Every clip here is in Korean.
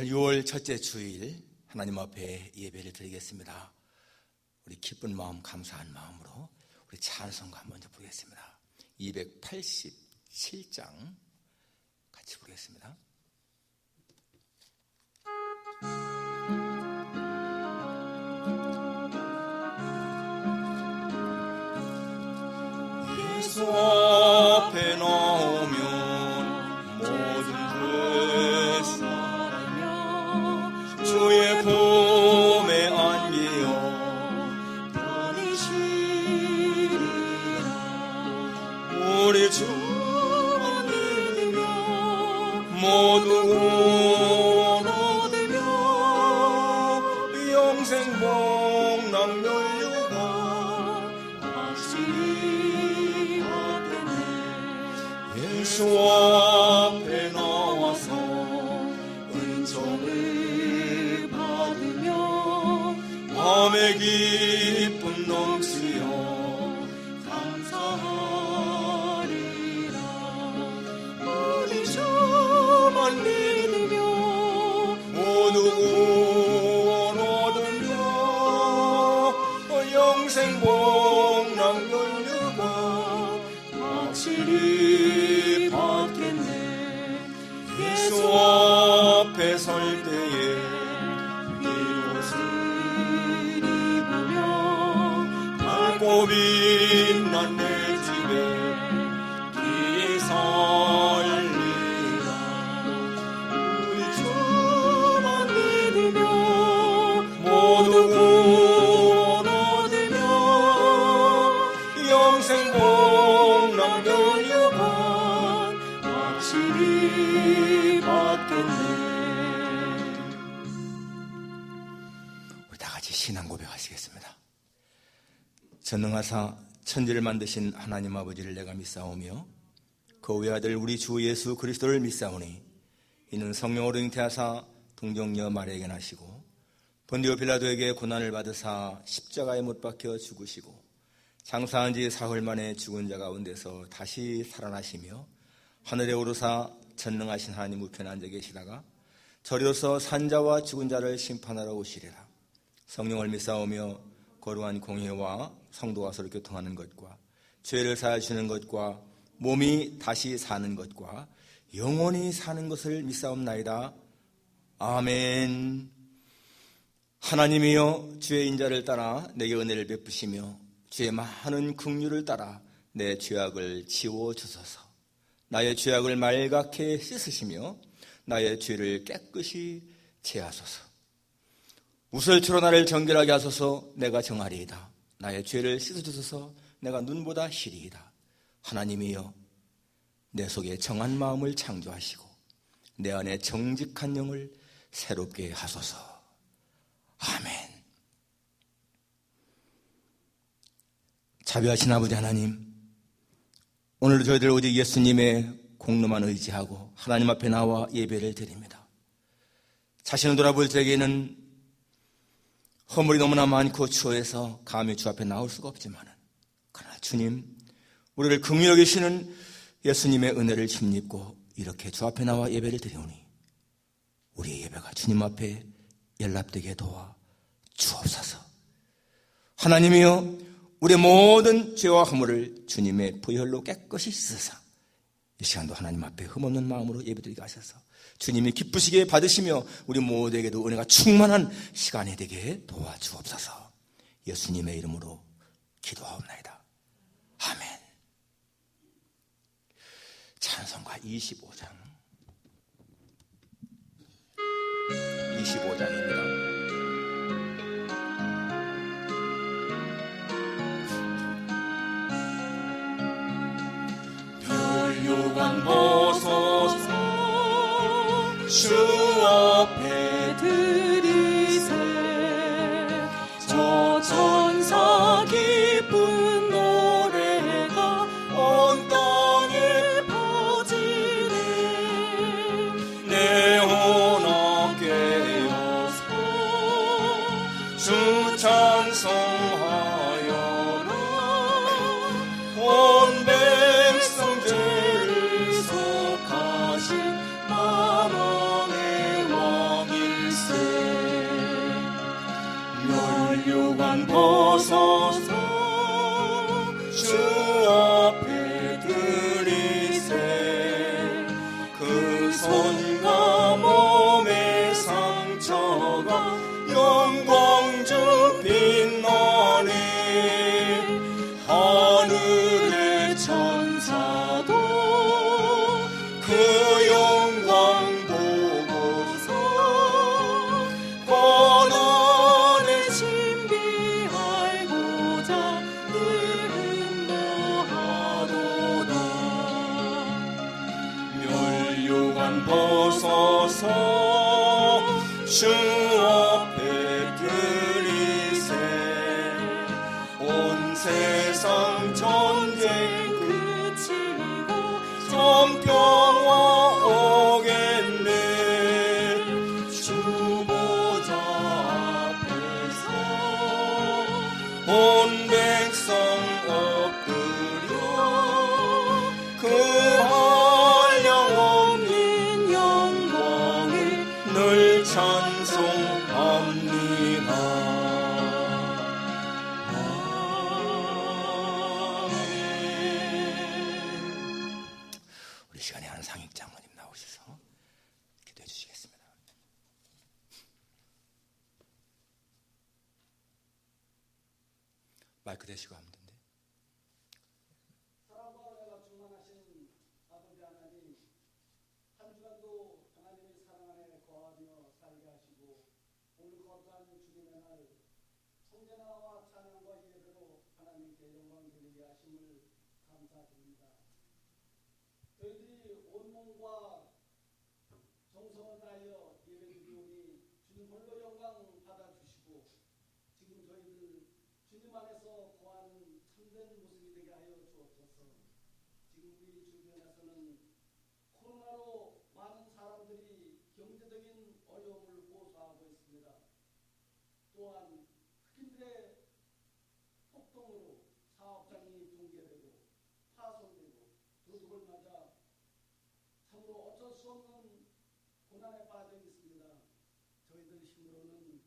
6월 첫째 주일 하나님 앞에 예배를 드리겠습니다. 우리 기쁜 마음, 감사한 마음으로 우리 찬송가 먼저 부르겠습니다. 287장 같이 부르겠습니다. 예수 앞에 나오면 모든 죄 사하며 주의 품에 안기어 편히 쉬리라. 우리 주만 믿으며 모두 구원 얻으며 영생 복락 면류관 확실히 예수 앞에 나와서 은총을 받으며 마음의 기쁨 넘치어 감사하리라. 우리 주만 믿으며 모두 구원 얻으며 영생 복락 면류관 확실히 받겠네. 예수 앞에 설 때에 이옷을 입으며 밝고 빛난 내 집에 길이 살리라. 우리 주만 믿으며 모두 구원 얻으며 영생 복락 면류관 확실히 받겠네. 우리 다 같이 신앙 고백하시겠습니다. 전능하사 천지를 만드신 하나님 아버지를 내가 믿사오며 그 외아들 우리 주 예수 그리스도를 믿사오니 이는 성령으로 잉태하사 동정녀 마리아에게 나시고 본디오 빌라도에게 고난을 받으사 십자가에 못 박혀 죽으시고 장사한 지 사흘 만에 죽은 자 가운데서 다시 살아나시며 하늘에 오르사 전능하신 하나님 우편에 앉아 계시다가 저리로서 산자와 죽은 자를 심판하러 오시리라. 성령을 믿사오며 거룩한 공회와 성도가 서로 교통하는 것과 죄를 사하시는 것과 몸이 다시 사는 것과 영원히 사는 것을 믿사옵나이다. 아멘. 하나님이여 주의 인자를 따라 내게 은혜를 베푸시며 주의 많은 긍휼을 따라 내 죄악을 지워주소서. 나의 죄악을 말갛게 씻으시며 나의 죄를 깨끗이 제하소서. 우설초로 나를 정결하게 하소서. 내가 정하리이다. 나의 죄를 씻어주소서. 내가 눈보다 희리이다. 하나님이여 내 속에 정한 마음을 창조하시고 내 안에 정직한 영을 새롭게 하소서. 아멘. 자비하신 아버지 하나님, 오늘도 저희들 오직 예수님의 공로만 의지하고 하나님 앞에 나와 예배를 드립니다. 자신을 돌아볼 적에는 허물이 너무나 많고 추워서 감히 주 앞에 나올 수가 없지만 그러나 주님, 우리를 긍휼히 여기시는 예수님의 은혜를 힘입고 이렇게 주 앞에 나와 예배를 드리오니 우리의 예배가 주님 앞에 연락되게 도와 주옵소서. 하나님이여 우리의 모든 죄와 허물을 주님의 보혈로 깨끗이 씻으사 이 시간도 하나님 앞에 흠없는 마음으로 예배드리게 하셔서 주님이 기쁘시게 받으시며 우리 모두에게도 은혜가 충만한 시간이 되게 도와주옵소서. 예수님의 이름으로 기도하옵나이다. 아멘. 찬송가 25장입니다. 혈육안 보소서. 주 앞에 드리세. 저 천사 기쁜 노래가 온 땅에 퍼지네. 내 혼합 깨어서 주 찬송하여라. 온 백성 죄를 속하신 만왕의 왕이 멸류관 벗어서 주 앞에 드리세. 그 손과 몸의 상처가 영광 중 빛나네. 하늘의 천사도 그 영광 보고서 고난의 신비 알고자 늘 음모하도다. 멸류관 벗어서 주 앞에 드리세. 온 세상 전쟁 그치고 전평화 오겠네. 주 보좌 앞에서 온 백성 엎드려 그 한량없는 영광을 늘 찬송합니다. 우리 시간에 한상익 장로님 나오셔서 기도해 주시겠습니다. 마이크 대시고 하면 된대. 사랑과 은혜가 충만하신 아버지 하나님, 한 주간도 하나님의 사랑 안에 거하며 살게 하시고 오늘 거룩한 주님의 날 성전화와 찬양과 예배로 하나님께 영광 드리게 하심을 감사드립니다. 저희들이 온몸과 정성을 다하여 예배드리오니 주님 홀로 영광 받아주시고 지금 저희들 주님 안에서 거하는 참된 모습이 되게 하여 주옵소서. 지금 우리 주변에서는 코로나로 많은 사람들이 경제적인 어려움을 호소하고 있습니다. 또한 흑인들의 폭동으로 사업장이 붕괴되고 파손되고 도둑을 맞아 참으로 어쩔 수 없는 고난에 빠져 있습니다. 저희들 힘으로는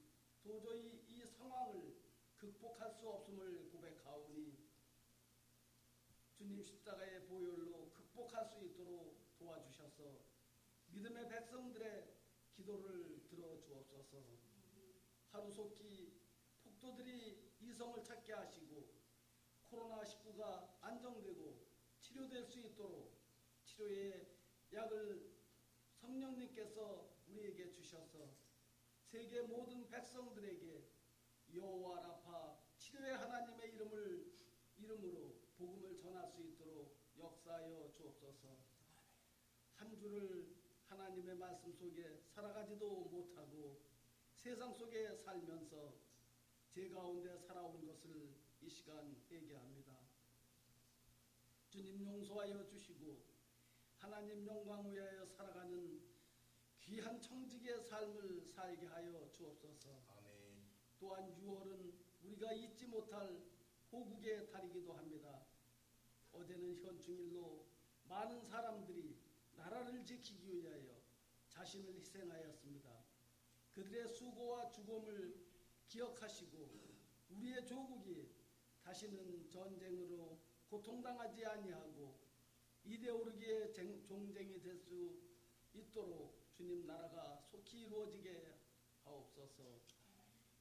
도저히 이 상황을 극복할 수 없음을 고백하오니 주님 십자가의 보혈로 극복할 수 있도록 도와주셔서 믿음의 백성들의 기도를 들어주옵소서. 하루속히 폭도들이 이성을 찾게 하시고 코로나19가 안정되고 치료될 수 있도록 치료의 약을 성령님께서 우리에게 주셔서 세계 모든 백성들에게 여호와 라파 치료의 하나님의 이름으로 복음을 전할 수 있도록 역사하여 주옵소서. 한 주를 하나님의 말씀 속에 살아가지도 못하고 세상 속에 살면서 제 가운데 살아온 것을 이 시간 회개합니다. 주님 용서하여 주시고 하나님 영광 위하여 살아가는 귀한 청직의 삶을 살게 하여 주옵소서. 아멘. 또한 6월은 우리가 잊지 못할 호국의 달이기도 합니다. 어제는 현충일로 많은 사람들이 나라를 지키기 위하여 자신을 희생하였습니다. 그들의 수고와 죽음을 기억하시고 우리의 조국이 다시는 전쟁으로 고통당하지 아니하고 이데올로기의 종쟁이 될 수 있도록 주님 나라가 속히 이루어지게 하옵소서.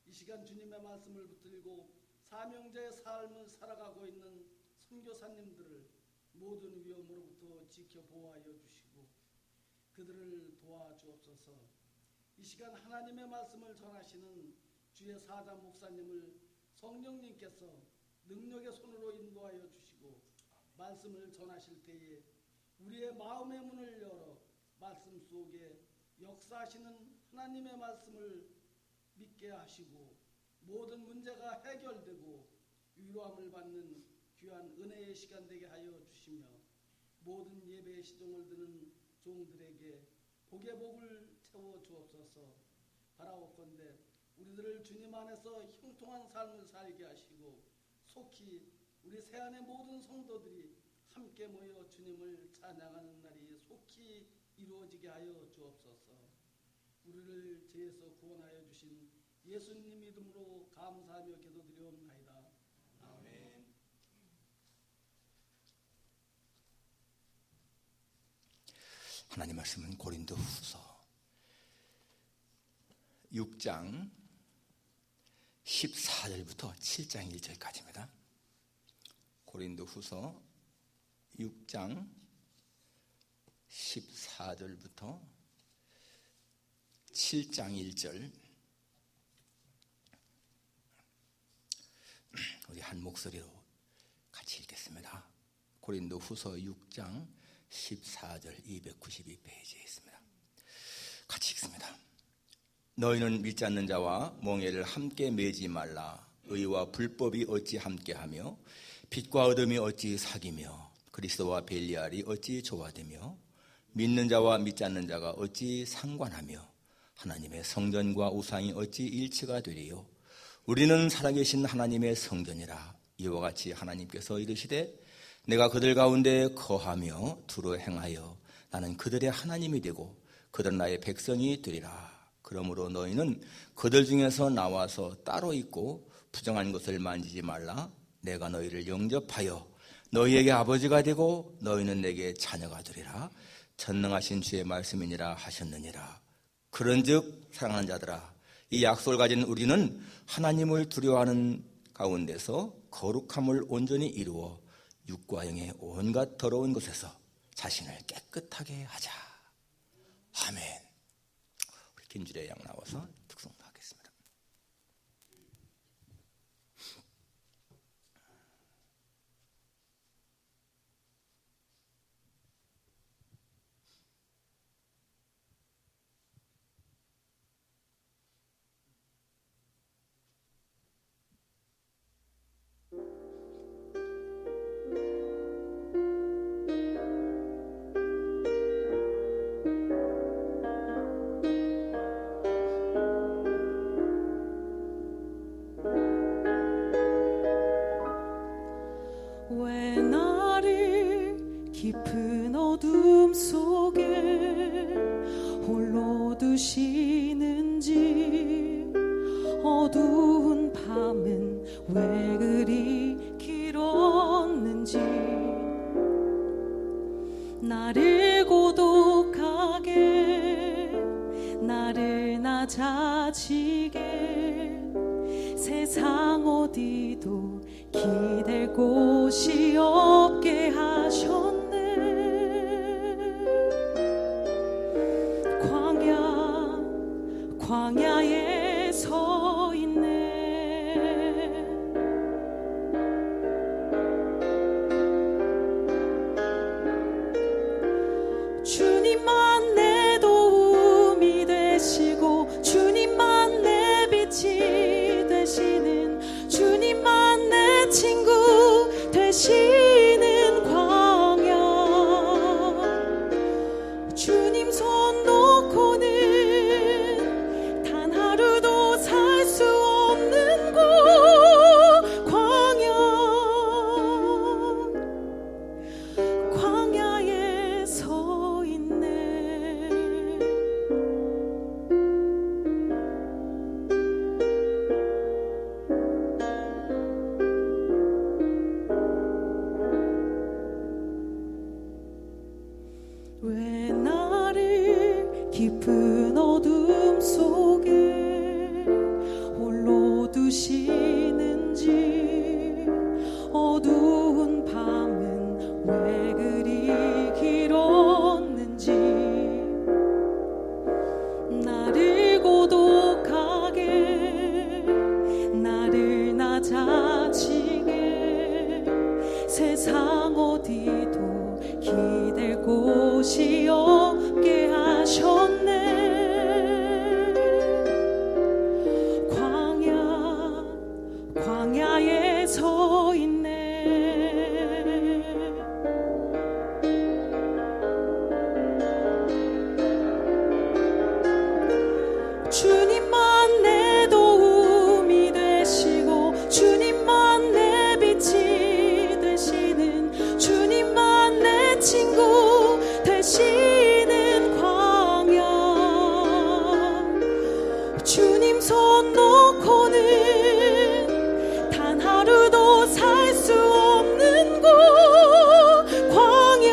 이 시간 주님의 말씀을 붙들고 사명자의 삶을 살아가고 있는 선교사님들을 모든 위험으로부터 지켜보호하여 주시고 그들을 도와주옵소서. 이 시간 하나님의 말씀을 전하시는 주의 사자 목사님을 성령님께서 능력의 손으로 인도하여 주시고 말씀을 전하실 때에 우리의 마음의 문을 열어 말씀 속에 역사하시는 하나님의 말씀을 믿게 하시고 모든 문제가 해결되고 위로함을 받는 귀한 은혜의 시간 되게 하여 주시며 모든 예배의 시종을 드는 종들에게 복의 복을 채워 주옵소서. 바라옵건대 우리들을 주님 안에서 형통한 삶을 살게 하시고 속히 우리 세안의 모든 성도들이 함께 모여 주님을 찬양하는 날이 속히 이루어지게 하여 주옵소서. 우리를 죄에서 구원하여 주신 예수님 이름으로 감사하며 기도드리옵나이다. 아멘. 하나님 말씀은 고린도후서 6장 14절부터 7장 1절까지입니다. 고린도후서 6장 14절부터 7장 1절, 우리 한 목소리로 같이 읽겠습니다. 고린도후서 6장 14절 292페이지에 있습니다. 같이 읽습니다. 너희는 믿지 않는 자와 멍에를 함께 매지 말라. 의와 불법이 어찌 함께하며 빛과 어둠이 어찌 사귀며 그리스도와 벨리알이 어찌 조화되며 믿는 자와 믿지 않는 자가 어찌 상관하며 하나님의 성전과 우상이 어찌 일치가 되리요. 우리는 살아계신 하나님의 성전이라. 이와 같이 하나님께서 이르시되 내가 그들 가운데 거하며 두루 행하여 나는 그들의 하나님이 되고 그들은 나의 백성이 되리라. 그러므로 너희는 그들 중에서 나와서 따로 있고 부정한 것을 만지지 말라. 내가 너희를 영접하여 너희에게 아버지가 되고 너희는 내게 자녀가 되리라. 전능하신 주의 말씀이니라 하셨느니라. 그런즉 사랑하는 자들아, 이 약속을 가진 우리는 하나님을 두려워하는 가운데서 거룩함을 온전히 이루어 육과 영의 온갖 더러운 것에서 자신을 깨끗하게 하자. 아멘. 우리 김주례 양 나와서 특송도 하겠습니다. 왜 나를 깊은 어둠 속에 홀로 두시는지, 어두운 밤은 왜 그리 길었는지, 나를 고독하게 나를 낮아지게 세상 어디도 기댈 곳이 없게 하셨네. 광야에 서 있네. 주님만 내 도움이 되시고 주님만 내 빛이 되시는, 주님만 내 친구 되시는 광야. 주님 손 놓고는 단 하루도 살 수 없는 곳 광야에 서 있네. 왜 나를 깊은 어둠 속에 홀로 두시는지, 어두운 밤은 왜 그리 길었는지, 나를 고독하게 나를 낮아지게 세상 어디도 기댈 곳이 없게 하셨네. 광야에 서 있네. 주님만 내 도움이 되시고 주님만 내 빛이 되시는, 주님만 내 친구 되시는 광야. 주님 생선 놓고는 단 하루도 살 수 없는 곳 광야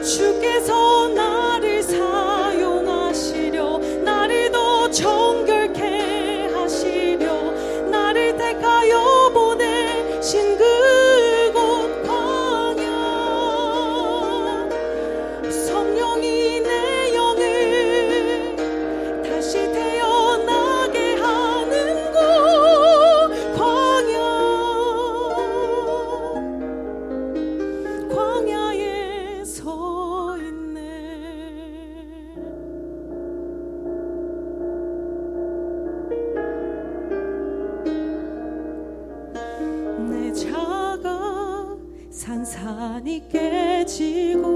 주께서 나를 사용하시려 나를 더 정결케 하시려 나를 택하여 보내신 그곳 광야 성령이 내 영을 다시 태어나게 하는 곳 광야에 서 있네. 내 자가 산산이 깨지고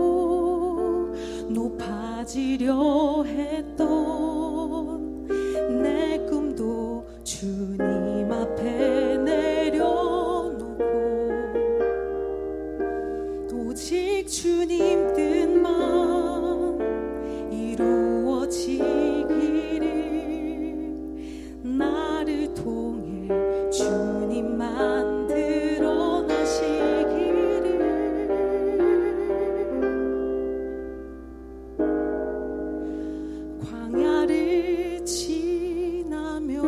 높아지려 했던 내 꿈도 주님 앞에 내려놓고 오직 주님 뜻만 이루어지기를 나를 통해 주님만 드러나시기를 광야를 지나며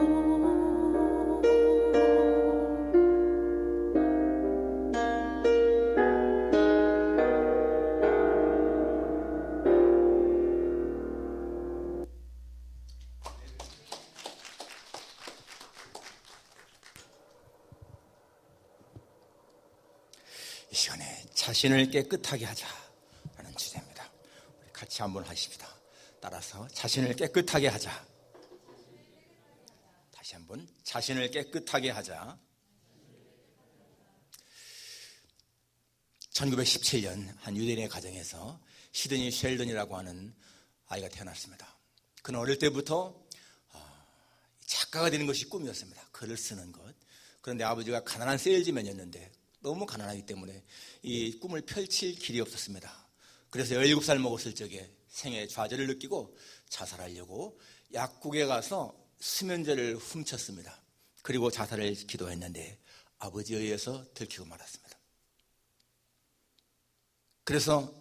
이 시간에 자신을 깨끗하게 하자라는 주제입니다. 우리 같이 한번 하십시다. 따라서 자신을 깨끗하게 하자. 다시 한번 자신을 깨끗하게 하자. 1917년 한 유대인의 가정에서 시드니 쉘던이라고 하는 아이가 태어났습니다. 그는 어릴 때부터 작가가 되는 것이 꿈이었습니다. 글을 쓰는 것. 그런데 아버지가 가난한 세일즈맨이었는데 너무 가난하기 때문에 이 꿈을 펼칠 길이 없었습니다. 그래서 17살 먹었을 적에 생애 좌절을 느끼고 자살하려고 약국에 가서 수면제를 훔쳤습니다. 그리고 자살을 기도했는데 아버지에 의해서 들키고 말았습니다. 그래서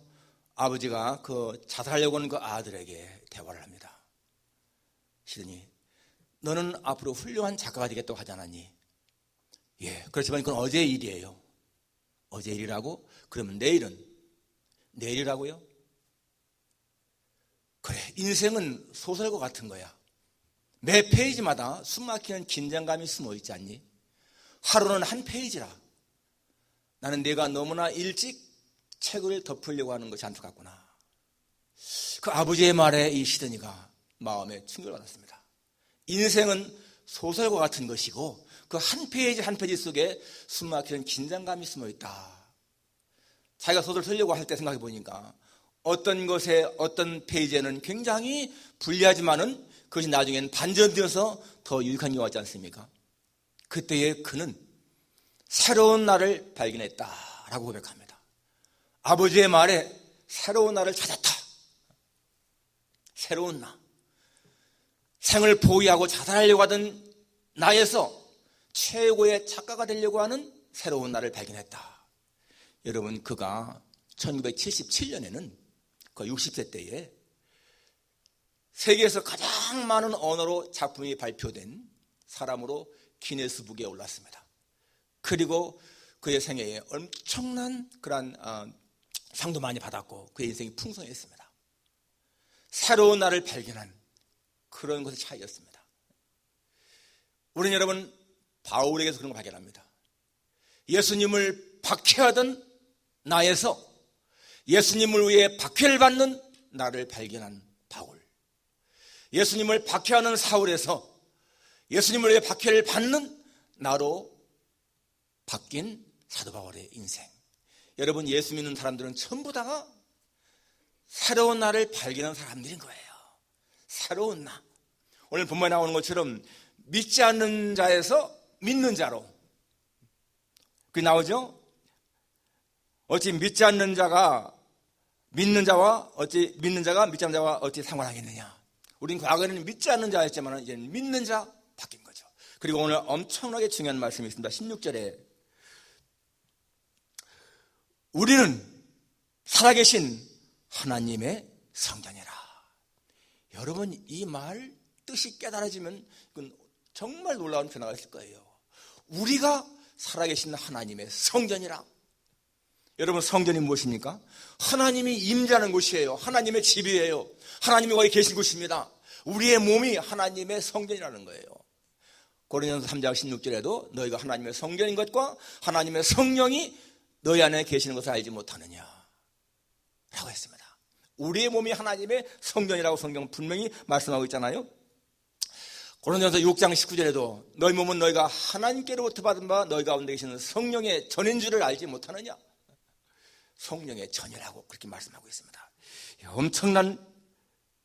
아버지가 그 자살하려고 하는 그 아들에게 대화를 합니다. 시드니, 너는 앞으로 훌륭한 작가가 되겠다고 하지 않았니? 예, 그렇지만 그건 어제의 일이에요. 어제 일이라고? 그러면 내일은? 내일이라고요? 그래, 인생은 소설과 같은 거야. 매 페이지마다 숨막히는 긴장감이 숨어있지 않니? 하루는 한 페이지라. 나는 내가 너무나 일찍 책을 덮으려고 하는 것이 안타깝구나. 그 아버지의 말에 이 시드니가 마음에 충격을 받았습니다. 인생은 소설과 같은 것이고 그 한 페이지 한 페이지 속에 숨막히는 긴장감이 숨어있다. 자기가 소설 쓰려고 할 때 생각해 보니까 어떤 것에 어떤 페이지에는 굉장히 불리하지만은 그것이 나중에는 반전되어서 더 유익한 경우가 있지 않습니까? 그때에 그는 새로운 나를 발견했다라고 고백합니다. 아버지의 말에 새로운 나를 찾았다. 새로운 나. 생을 포기하고 자살하려고 하던 나에서 최고의 작가가 되려고 하는 새로운 나를 발견했다. 여러분, 그가 1977년에는 그 60세 때에 세계에서 가장 많은 언어로 작품이 발표된 사람으로 기네스북에 올랐습니다. 그리고 그의 생애에 엄청난 그런 상도 많이 받았고 그의 인생이 풍성했습니다. 새로운 나를 발견한 그런 것의 차이였습니다. 우리는 여러분 바울에게서 그런 걸 발견합니다. 예수님을 박해하던 나에서 예수님을 위해 박해를 받는 나를 발견한 바울. 예수님을 박해하는 사울에서 예수님을 위해 박해를 받는 나로 바뀐 사도 바울의 인생. 여러분, 예수 믿는 사람들은 전부 다가 새로운 나를 발견한 사람들인 거예요. 새로운 나. 오늘 본문에 나오는 것처럼 믿지 않는 자에서 믿는 자로. 그게 나오죠? 어찌 믿지 않는 자가 믿는 자가 믿지 않는 자와 어찌 상관하겠느냐. 우린 과거에는 믿지 않는 자였지만 이제는 믿는 자 바뀐 거죠. 그리고 오늘 엄청나게 중요한 말씀이 있습니다. 16절에 우리는 살아계신 하나님의 성전이라. 여러분, 이 말 뜻이 깨달아지면 이건 정말 놀라운 변화가 있을 거예요. 우리가 살아계신 하나님의 성전이라. 여러분, 성전이 무엇입니까? 하나님이 임재하는 곳이에요. 하나님의 집이에요. 하나님이 거기 계신 곳입니다. 우리의 몸이 하나님의 성전이라는 거예요. 고린도전서 3장 16절에도 너희가 하나님의 성전인 것과 하나님의 성령이 너희 안에 계시는 것을 알지 못하느냐 라고 했습니다. 우리의 몸이 하나님의 성전이라고 성경은 분명히 말씀하고 있잖아요. 고린도전서 6장 19절에도 너희 몸은 너희가 하나님께로부터 받은 바 너희 가운데 계시는 성령의 전인 줄을 알지 못하느냐. 성령의 전이라고 그렇게 말씀하고 있습니다. 엄청난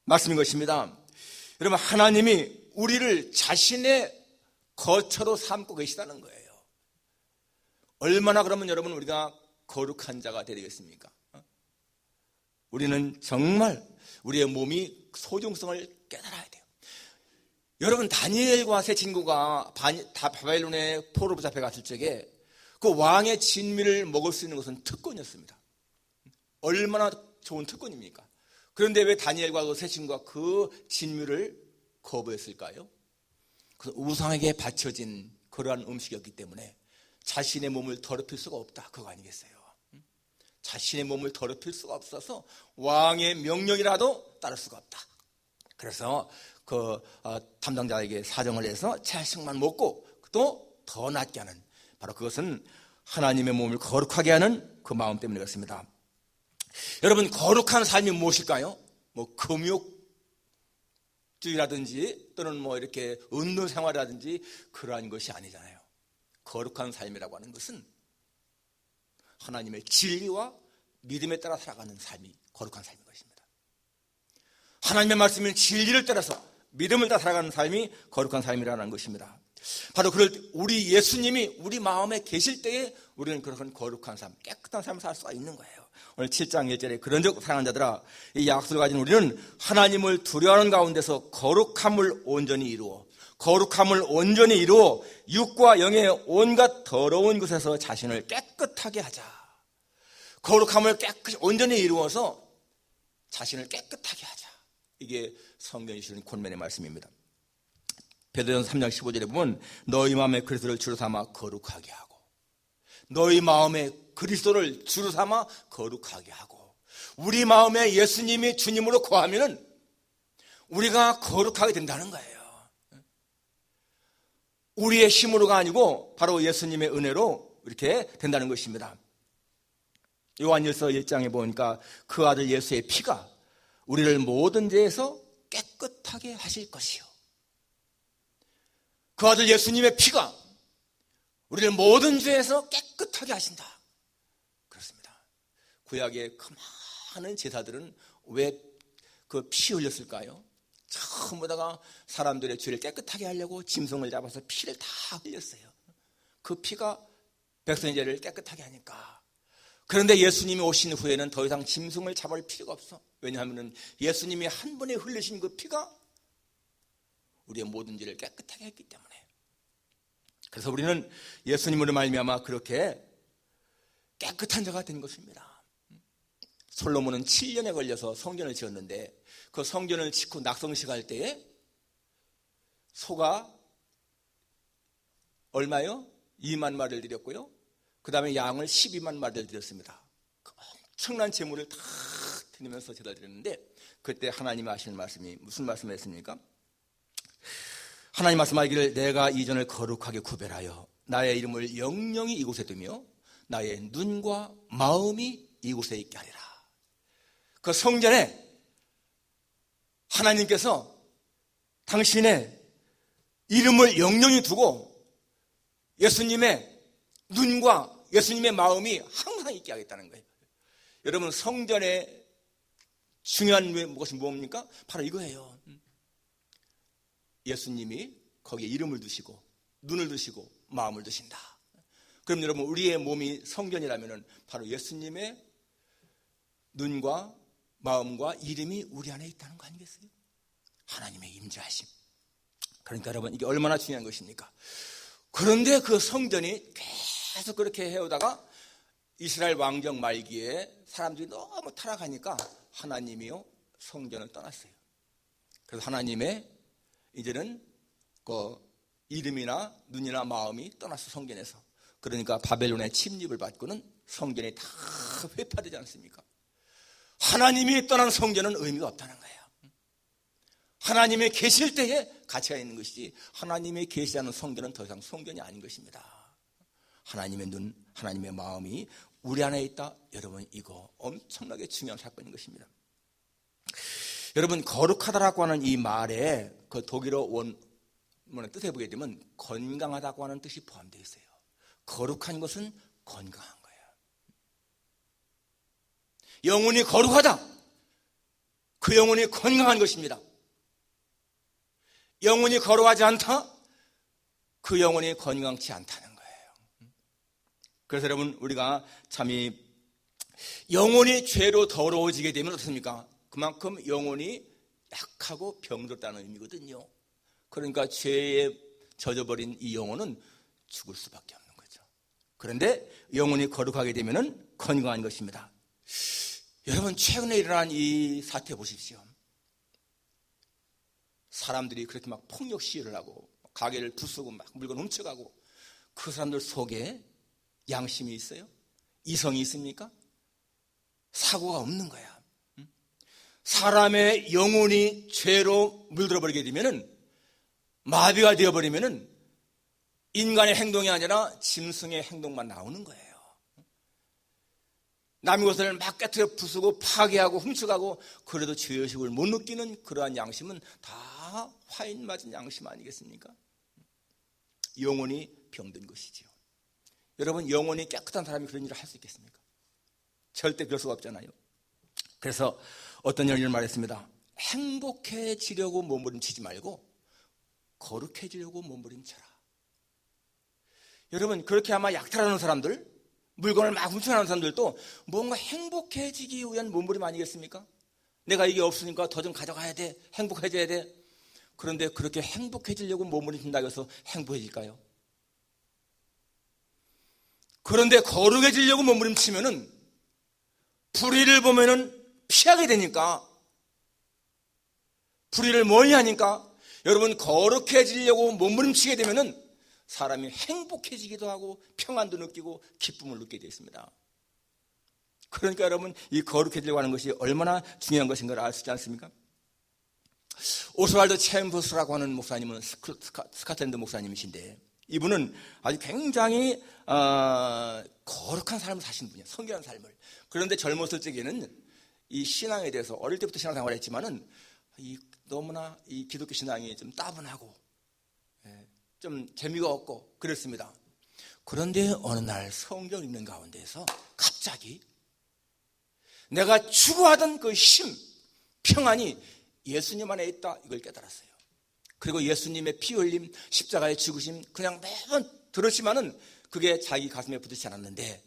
말씀인 것입니다. 여러분, 하나님이 우리를 자신의 거처로 삼고 계시다는 거예요. 얼마나 그러면 여러분 우리가 거룩한 자가 되겠습니까? 우리는 정말 우리의 몸이 소중성을 깨달아야 돼요. 여러분, 다니엘과 세 친구가 바벨론의 포로로 잡혀 갔을 적에 그 왕의 진미를 먹을 수 있는 것은 특권이었습니다. 얼마나 좋은 특권입니까? 그런데 왜 다니엘과 그 세 친구가 그 진미를 거부했을까요? 그 우상에게 바쳐진 그러한 음식이었기 때문에 자신의 몸을 더럽힐 수가 없다. 그거 아니겠어요? 자신의 몸을 더럽힐 수가 없어서 왕의 명령이라도 따를 수가 없다. 그래서 그 담당자에게 사정을 해서 채식만 먹고 또 더 낫게 하는, 바로 그것은 하나님의 몸을 거룩하게 하는 그 마음 때문에 그렇습니다. 여러분, 거룩한 삶이 무엇일까요? 뭐 금욕주의라든지 또는 뭐 이렇게 운동 생활이라든지 그러한 것이 아니잖아요. 거룩한 삶이라고 하는 것은 하나님의 진리와 믿음에 따라 살아가는 삶이 거룩한 삶인 것입니다. 하나님의 말씀인 진리를 따라서 믿음을 따라 살아가는 삶이 거룩한 삶이라는 것입니다. 바로 그럴 때 우리 예수님이 우리 마음에 계실 때에 우리는 그런 거룩한 삶, 깨끗한 삶을 살 수가 있는 거예요. 오늘 7장 1절에 그런즉 사랑하는 자들아, 이 약속을 가진 우리는 하나님을 두려워하는 가운데서 거룩함을 온전히 이루어 육과 영의 온갖 더러운 것에서 자신을 깨끗하게 하자. 거룩함을 깨끗이 온전히 이루어서 자신을 깨끗하게 하자. 이게 성경이 주는 권면의 말씀입니다. 베드로전서 3장 15절에 보면 너희 마음에 그리스도를 주로 삼아 거룩하게 하고, 너희 마음에 그리스도를 주로 삼아 거룩하게 하고, 우리 마음에 예수님이 주님으로 거하면은 우리가 거룩하게 된다는 거예요. 우리의 힘으로가 아니고 바로 예수님의 은혜로 이렇게 된다는 것입니다. 요한일서 1장에 보니까 그 아들 예수의 피가 우리를 모든 죄에서 깨끗하게 하실 것이요. 그 아들 예수님의 피가 우리를 모든 죄에서 깨끗하게 하신다. 그렇습니다. 구약의 그 많은 제사들은 왜 그 피 흘렸을까요? 전부 다가 사람들의 죄를 깨끗하게 하려고 짐승을 잡아서 피를 다 흘렸어요. 그 피가 백성의 죄를 깨끗하게 하니까. 그런데 예수님이 오신 후에는 더 이상 짐승을 잡을 필요가 없어. 왜냐하면 예수님이 한 번에 흘리신 그 피가 우리의 모든 죄를 깨끗하게 했기 때문에. 그래서 우리는 예수님으로 말미암아 그렇게 깨끗한 자가 된 것입니다. 솔로몬은 7년에 걸려서 성전을 지었는데 그 성전을 짓고 낙성식 할 때에 소가 얼마요? 2만 마리를 드렸고요. 그 다음에 양을 12만 마리를 드렸습니다. 그 엄청난 재물을 다 드리면서 제사 드렸는데 그때 하나님이 하시는 말씀이 무슨 말씀을 했습니까? 하나님 말씀하기를 내가 이전을 거룩하게 구별하여 나의 이름을 영영히 이곳에 두며 나의 눈과 마음이 이곳에 있게 하리라. 그 성전에 하나님께서 당신의 이름을 영영히 두고 예수님의 눈과 예수님의 마음이 항상 있게 하겠다는 거예요. 여러분, 성전의 중요한 것이 뭡니까? 바로 이거예요. 예수님이 거기에 이름을 두시고 눈을 두시고 마음을 두신다. 그럼 여러분, 우리의 몸이 성전이라면 바로 예수님의 눈과 마음과 이름이 우리 안에 있다는 거 아니겠어요? 하나님의 임재하심. 그러니까 여러분, 이게 얼마나 중요한 것입니까? 그런데 그 성전이 계속 그렇게 해오다가 이스라엘 왕정 말기에 사람들이 너무 타락하니까 하나님이요 성전을 떠났어요. 그래서 하나님의 이제는 그 이름이나 눈이나 마음이 떠났어, 성전에서. 그러니까 바벨론의 침입을 받고는 성전이 다 회파되지 않습니까? 하나님이 떠난 성전은 의미가 없다는 거예요. 하나님이 계실 때에 가치가 있는 것이지, 하나님이 계시지 않은 성전은 더 이상 성전이 아닌 것입니다. 하나님의 눈, 하나님의 마음이 우리 안에 있다. 여러분, 이거 엄청나게 중요한 사건인 것입니다. 여러분, 거룩하다라고 하는 이 말에 그 독일어 원문의 뜻에 보게 되면 건강하다고 하는 뜻이 포함되어 있어요. 거룩한 것은 건강한 거예요. 영혼이 거룩하다. 그 영혼이 건강한 것입니다. 영혼이 거룩하지 않다? 그 영혼이 건강치 않다는 거예요. 그래서 여러분, 우리가 참이 영혼이 죄로 더러워지게 되면 어떻습니까? 그만큼 영혼이 약하고 병들었다는 의미거든요. 그러니까 죄에 젖어버린 이 영혼은 죽을 수밖에 없는 거죠. 그런데 영혼이 거룩하게 되면 건강한 것입니다. 여러분, 최근에 일어난 이 사태 보십시오. 사람들이 그렇게 막 폭력 시위를 하고 가게를 부수고 막 물건 훔쳐가고, 그 사람들 속에 양심이 있어요? 이성이 있습니까? 사고가 없는 거야. 사람의 영혼이 죄로 물들어버리게 되면은, 마비가 되어버리면은 인간의 행동이 아니라 짐승의 행동만 나오는 거예요. 남의 것을 막 깨트려 부수고 파괴하고 훔쳐가고, 그래도 죄의식을 못 느끼는 그러한 양심은 다 화인 맞은 양심 아니겠습니까? 영혼이 병든 것이지요. 여러분, 영혼이 깨끗한 사람이 그런 일을 할 수 있겠습니까? 절대 그럴 수가 없잖아요. 그래서 어떤 연인을 말했습니다. 행복해지려고 몸부림치지 말고 거룩해지려고 몸부림쳐라. 여러분, 그렇게 아마 약탈하는 사람들, 물건을 막 훔쳐가는 사람들도 뭔가 행복해지기 위한 몸부림 아니겠습니까? 내가 이게 없으니까 더 좀 가져가야 돼, 행복해져야 돼. 그런데 그렇게 행복해지려고 몸부림친다고 해서 행복해질까요? 그런데 거룩해지려고 몸부림치면은 불의를 보면은 피하게 되니까, 불의를 멀리 하니까, 여러분, 거룩해지려고 몸부림치게 되면은 사람이 행복해지기도 하고 평안도 느끼고 기쁨을 느끼게 되어 있습니다. 그러니까 여러분, 이 거룩해지려고 하는 것이 얼마나 중요한 것인가를 알 수 있지 않습니까? 오스왈드 챔버스라고 하는 목사님은 스코틀랜드 목사님이신데, 이분은 아주 굉장히 거룩한 삶을 사시는 분이에요. 성결한 삶을. 그런데 젊었을 적에는 이 신앙에 대해서 어릴 때부터 신앙생활을 했지만은 너무나 이 기독교 신앙이 좀 따분하고 좀 재미가 없고 그랬습니다. 그런데 어느 날 성경 읽는 가운데서 갑자기 내가 추구하던 그 힘, 평안이 예수님 안에 있다, 이걸 깨달았어요. 그리고 예수님의 피 흘림, 십자가의 죽으심, 그냥 매번 들었지만은 그게 자기 가슴에 붙지 않았는데,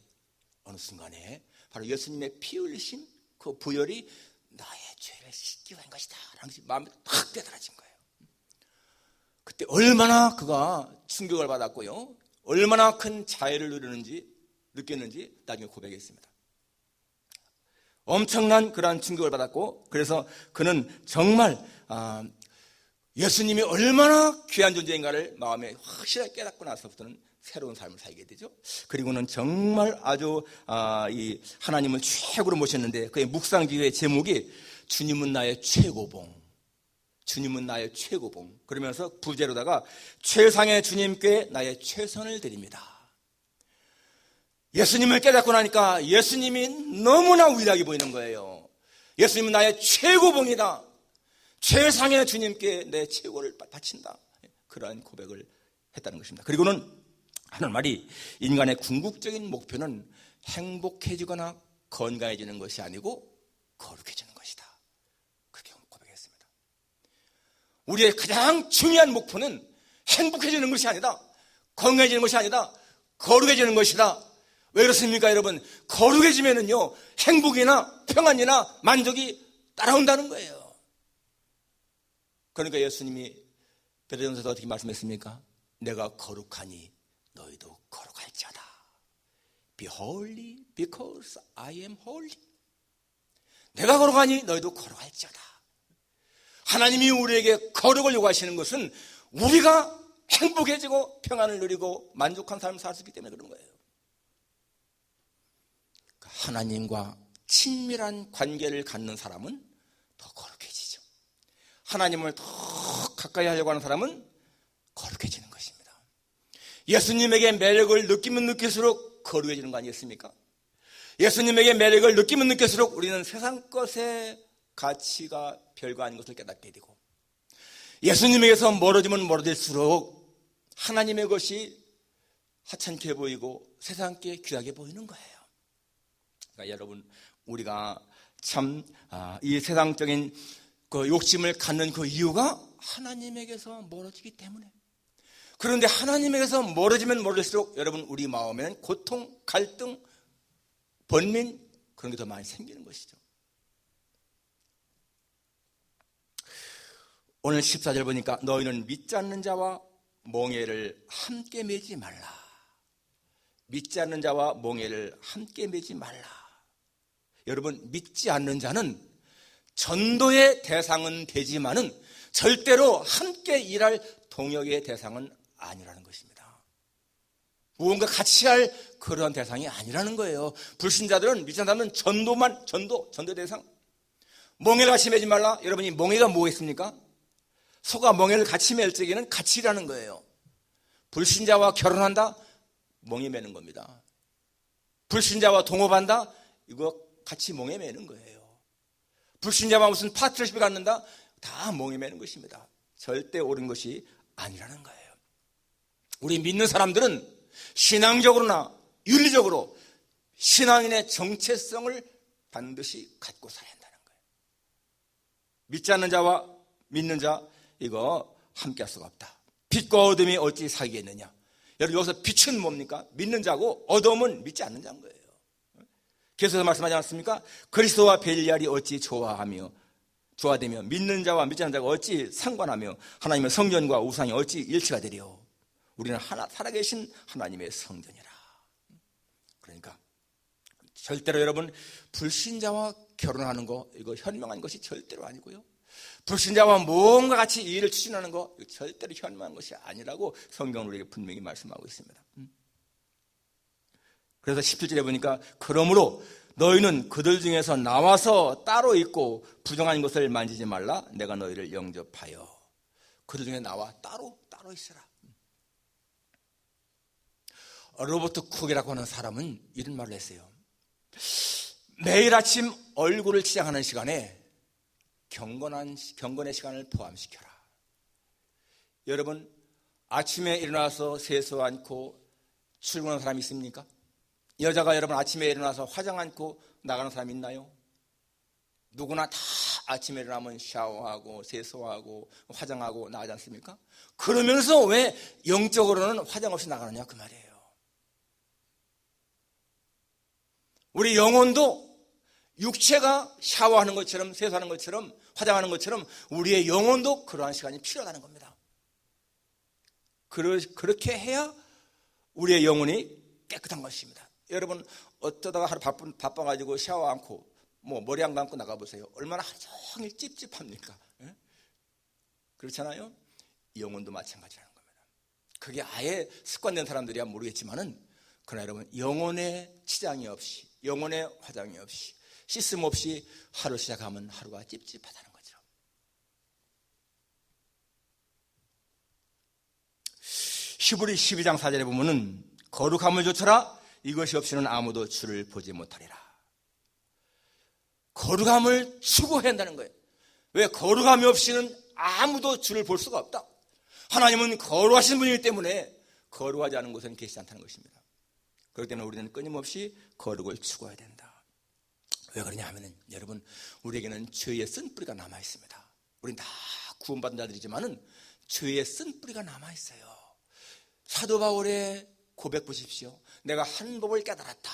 어느 순간에 바로 예수님의 피 흘리심, 그 부혈이 나의 죄를 씻기 위한 것이다 라는 것이 마음에 탁 깨달아진 거예요. 그때 얼마나 그가 충격을 받았고요, 얼마나 큰 자애를 느꼈는지 나중에 고백했습니다. 엄청난 그러한 충격을 받았고, 그래서 그는 정말 예수님이 얼마나 귀한 존재인가를 마음에 확실하게 깨닫고 나서부터는 새로운 삶을 살게 되죠. 그리고는 정말 아주 이 하나님을 최고로 모셨는데, 그의 묵상기도의 제목이 주님은 나의 최고봉, 주님은 나의 최고봉. 그러면서 부제로다가 최상의 주님께 나의 최선을 드립니다. 예수님을 깨닫고 나니까 예수님이 너무나 위대하게 보이는 거예요. 예수님은 나의 최고봉이다. 최상의 주님께 내 최고를 바친다. 그러한 고백을 했다는 것입니다. 그리고는 하는 말이, 인간의 궁극적인 목표는 행복해지거나 건강해지는 것이 아니고 거룩해지는 것이다. 그렇게 고백했습니다. 우리의 가장 중요한 목표는 행복해지는 것이 아니다, 건강해지는 것이 아니다, 거룩해지는 것이다. 왜 그렇습니까, 여러분? 거룩해지면은요, 행복이나 평안이나 만족이 따라온다는 거예요. 그러니까 예수님이 베드로전서에서 어떻게 말씀했습니까? 내가 거룩하니 너희도 거룩할지어다. Be holy because I am holy. 내가 거룩하니 너희도 거룩할지어다. 하나님이 우리에게 거룩을 요구하시는 것은 우리가 행복해지고 평안을 누리고 만족한 삶을 살 수 있기 때문에 그런 거예요. 하나님과 친밀한 관계를 갖는 사람은 더 거룩해지죠. 하나님을 더 가까이 하려고 하는 사람은 거룩해지는 것입니다. 예수님에게 매력을 느끼면 느낄수록 거룩해지는 거 아니겠습니까? 예수님에게 매력을 느끼면 느낄수록 우리는 세상 것의 가치가 별거 아닌 것을 깨닫게 되고, 예수님에게서 멀어지면 멀어질수록 하나님의 것이 하찮게 보이고 세상께 귀하게 보이는 거예요. 그러니까 여러분, 우리가 참 이 세상적인 그 욕심을 갖는 그 이유가 하나님에게서 멀어지기 때문에. 그런데 하나님에게서 멀어지면 멀어질수록 여러분, 우리 마음에는 고통, 갈등, 번민, 그런 게 더 많이 생기는 것이죠. 오늘 14절 보니까 너희는 믿지 않는 자와 몽해를 함께 매지 말라. 믿지 않는 자와 몽해를 함께 매지 말라. 여러분, 믿지 않는 자는 전도의 대상은 되지만은 절대로 함께 일할 동역의 대상은 아니라는 것입니다. 무언가 같이 할 그런 대상이 아니라는 거예요. 불신자들은, 믿지 않는 자는 전도 대상. 몽해를 같이 매지 말라. 여러분이 몽해가 뭐겠습니까? 소가 멍에를 같이 맬 적에는 같이 일하는 거예요. 불신자와 결혼한다? 멍에 매는 겁니다. 불신자와 동업한다? 이거 같이 멍에 매는 거예요. 불신자와 무슨 파트너십을 갖는다? 다 멍에 매는 것입니다. 절대 옳은 것이 아니라는 거예요. 우리 믿는 사람들은 신앙적으로나 윤리적으로 신앙인의 정체성을 반드시 갖고 살아야 한다는 거예요. 믿지 않는 자와 믿는 자, 이거 함께 할 수가 없다. 빛과 어둠이 어찌 사귀겠느냐. 여러분, 여기서 빛은 뭡니까? 믿는 자고 어둠은 믿지 않는 자인 거예요. 계속해서 말씀하지 않았습니까? 그리스도와 벨리알이 어찌 조화되며 믿는 자와 믿지 않는 자가 어찌 상관하며 하나님의 성전과 우상이 어찌 일치가 되리요. 우리는 살아계신 하나님의 성전이라. 그러니까 절대로 여러분, 불신자와 결혼하는 거, 이거 현명한 것이 절대로 아니고요. 불신자와 뭔가 같이 일을 추진하는 거, 절대로 현명한 것이 아니라고 성경은 우리에게 분명히 말씀하고 있습니다. 그래서 17절에 보니까 그러므로 너희는 그들 중에서 나와서 따로 있고 부정한 것을 만지지 말라. 내가 너희를 영접하여. 그들 중에 나와 따로 있으라. 로버트 쿡이라고 하는 사람은 이런 말을 했어요. 매일 아침 얼굴을 치장하는 시간에 경건의 시간을 포함시켜라. 여러분, 아침에 일어나서 세수 않고 출근하는 사람이 있습니까? 여자가 여러분 아침에 일어나서 화장 않고 나가는 사람 있나요? 누구나 다 아침에 일어나면 샤워하고 세수하고 화장하고 나가지 않습니까? 그러면서 왜 영적으로는 화장 없이 나가느냐, 그 말이에요. 우리 영혼도 육체가 샤워하는 것처럼 세수하는 것처럼 화장하는 것처럼 우리의 영혼도 그러한 시간이 필요하다는 겁니다. 그렇게 해야 우리의 영혼이 깨끗한 것입니다. 여러분, 어쩌다가 하루 바빠가지고 샤워 않고 머리 안 감고 나가보세요. 얼마나 하루 종일 찝찝합니까? 예? 그렇잖아요? 영혼도 마찬가지라는 겁니다. 그게 아예 습관된 사람들이야 모르겠지만은, 그러나 여러분, 영혼의 치장이 없이, 영혼의 화장이 없이, 씻음 없이 하루 시작하면 하루가 찝찝하다는 거죠. 히브리 12장 4절에 보면은 거룩함을 좇아라. 이것이 없이는 아무도 주를 보지 못하리라. 거룩함을 추구해야 한다는 거예요. 왜? 거룩함이 없이는 아무도 주를 볼 수가 없다. 하나님은 거룩하신 분이기 때문에 거룩하지 않은 곳에는 계시지 않다는 것입니다. 그렇기 때문에 우리는 끊임없이 거룩을 추구해야 된다. 왜 그러냐 하면은, 여러분, 우리에게는 죄의 쓴뿌리가 남아있습니다. 우린 다 구원받은 자들이지만은 죄의 쓴뿌리가 남아있어요. 사도 바울의 고백 보십시오. 내가 한 법을 깨달았다.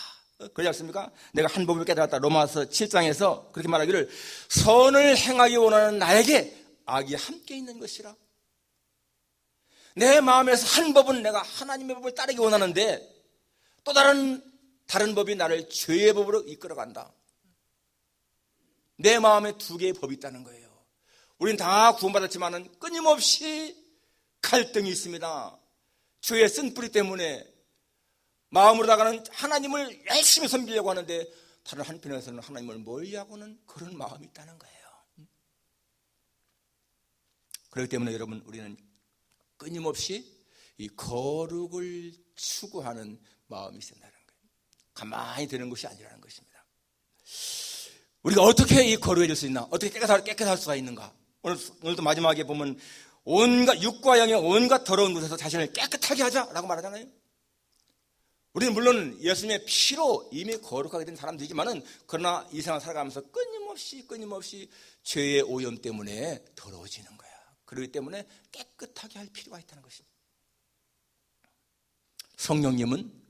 그렇지 않습니까? 내가 한 법을 깨달았다. 로마서 7장에서 그렇게 말하기를 선을 행하기 원하는 나에게 악이 함께 있는 것이라. 내 마음에서 한 법은 내가 하나님의 법을 따르기 원하는데 또 다른 법이 나를 죄의 법으로 이끌어간다. 내 마음에 두 개의 법이 있다는 거예요. 우리는 다 구원받았지만은 끊임없이 갈등이 있습니다. 죄의 쓴뿌리 때문에 마음으로다가는 하나님을 열심히 섬기려고 하는데 다른 한편에서는 하나님을 멀리하고는 그런 마음이 있다는 거예요. 그렇기 때문에 여러분, 우리는 끊임없이 이 거룩을 추구하는 마음이 있어야 한다는 거예요. 가만히 되는 것이 아니라는 것입니다. 우리가 어떻게 이 거룩해질 수 있나? 어떻게 깨끗할 수가 있는가? 오늘도 마지막에 보면 온갖 육과 영의 온갖 더러운 곳에서 자신을 깨끗하게 하자라고 말하잖아요. 우리는 물론 예수님의 피로 이미 거룩하게 된 사람들이지만은 그러나 이 세상 살아가면서 끊임없이 죄의 오염 때문에 더러워지는 거야. 그렇기 때문에 깨끗하게 할 필요가 있다는 것입니다. 성령님은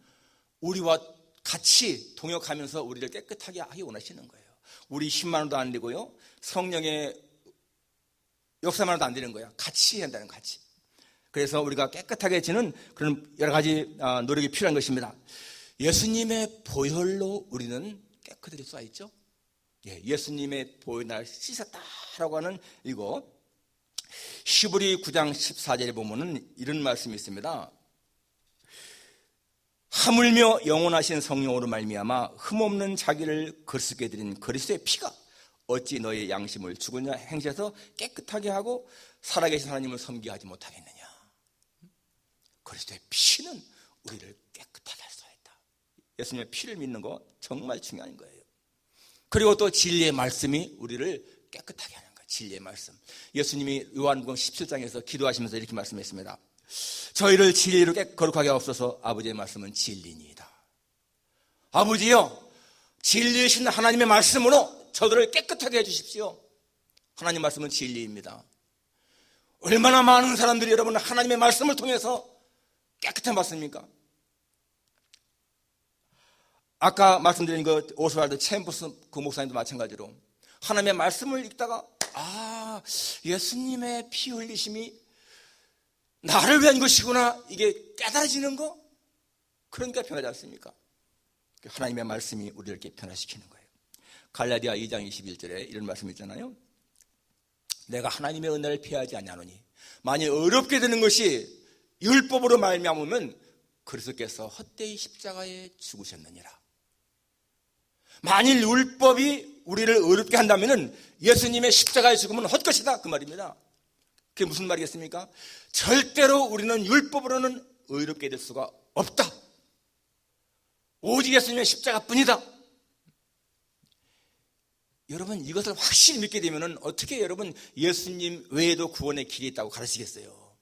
우리와 같이 동역하면서 우리를 깨끗하게 하기 원하시는 거예요. 우리 힘만으로도 안 되고요. 성령의 역사만으로도 안 되는 거예요. 같이 해야 한다는 같이. 그래서 우리가 깨끗하게지는 그런 여러 가지 노력이 필요한 것입니다. 예수님의 보혈로 우리는 깨끗해질 수가 있죠. 예수님의 보혈날 씻었다라고 하는 이거 히브리 9장 14절에 보면은 이런 말씀이 있습니다. 하물며 영원하신 성령으로 말미암아 흠없는 자기를 거룩하게 드린 그리스도의 피가 어찌 너의 양심을 죽은 자 행실에서 깨끗하게 하고 살아계신 하나님을 섬기게 하지 못하겠느냐. 그리스도의 피는 우리를 깨끗하게 할 수 있다. 예수님의 피를 믿는 거 정말 중요한 거예요. 그리고 또 진리의 말씀이 우리를 깨끗하게 하는 거예요. 진리의 말씀. 예수님이 요한복음 17장에서 기도하시면서 이렇게 말씀했습니다. 저희를 진리로 거룩하게 하옵소서. 아버지의 말씀은 진리니이다. 아버지여, 진리이신 하나님의 말씀으로 저들을 깨끗하게 해주십시오. 하나님 말씀은 진리입니다. 얼마나 많은 사람들이 여러분 하나님의 말씀을 통해서 깨끗한 받습니까? 아까 말씀드린 그 오스왈드 챔버스 그 목사님도 마찬가지로 하나님의 말씀을 읽다가 예수님의 피 흘리심이 나를 위한 것이구나, 이게 깨달아지는 거, 그러니까 변하지 않습니까? 하나님의 말씀이 우리를 이렇게 변화시키는 거예요. 갈라디아 2장 21절에 이런 말씀이 있잖아요. 내가 하나님의 은혜를 피하지 아니하노니 만일 어렵게 되는 것이 율법으로 말미암으면 그리스도께서 헛되이 십자가에 죽으셨느니라. 만일 율법이 우리를 어렵게 한다면 예수님의 십자가에 죽으면 헛것이다, 그 말입니다. 그게 무슨 말이겠습니까? 절대로 우리는 율법으로는 의롭게 될 수가 없다. 오직 예수님의 십자가뿐이다. 여러분, 이것을 확실히 믿게 되면 어떻게 여러분 예수님 외에도 구원의 길이 있다고 가르치겠어요?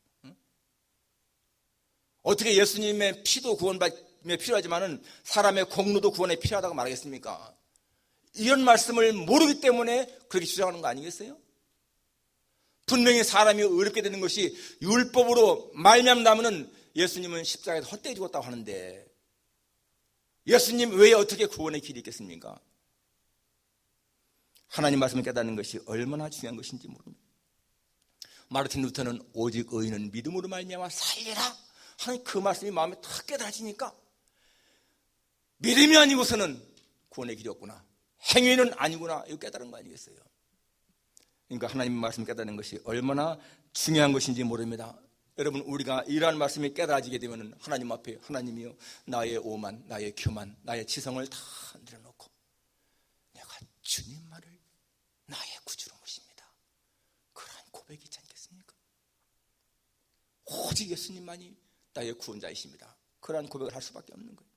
어떻게 예수님의 피도 구원에 필요하지만 사람의 공로도 구원에 필요하다고 말하겠습니까? 이런 말씀을 모르기 때문에 그렇게 주장하는 거 아니겠어요? 분명히 사람이 어렵게 되는 것이 율법으로 말미암다면 예수님은 십자가에서 헛되이 죽었다고 하는데 예수님 외에 어떻게 구원의 길이 있겠습니까? 하나님 말씀을 깨닫는 것이 얼마나 중요한 것인지 모릅니다. 마르틴 루터는 오직 의인은 믿음으로 말미암아 살리라 하는 그 말씀이 마음에 탁 깨달아지니까 믿음이 아니고서는 구원의 길이 없구나, 행위는 아니구나, 이거 깨달은 거 아니겠어요? 그러니까 하나님의 말씀을 깨닫는 것이 얼마나 중요한 것인지 모릅니다. 여러분, 우리가 이러한 말씀이 깨달아지게 되면 하나님 앞에 하나님이요, 나의 오만, 나의 교만, 나의 지성을 다 내려놓고 내가 주님만을 나의 구주로 모십니다, 그러한 고백이 있지 않겠습니까? 오직 예수님만이 나의 구원자이십니다. 그러한 고백을 할 수밖에 없는 거예요.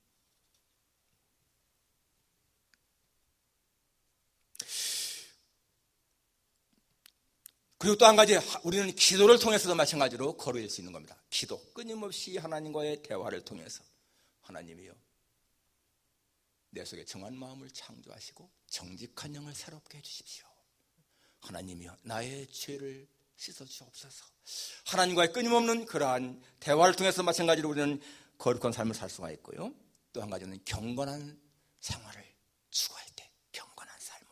그리고 또 한 가지, 우리는 기도를 통해서도 마찬가지로 거룩해질 수 있는 겁니다. 기도, 끊임없이 하나님과의 대화를 통해서 하나님이요, 내 속에 정한 마음을 창조하시고 정직한 영을 새롭게 해주십시오. 하나님이요, 나의 죄를 씻어주옵소서. 하나님과의 끊임없는 그러한 대화를 통해서 마찬가지로 우리는 거룩한 삶을 살 수가 있고요. 또 한 가지는 경건한 생활을 추구할 때 경건한 삶을.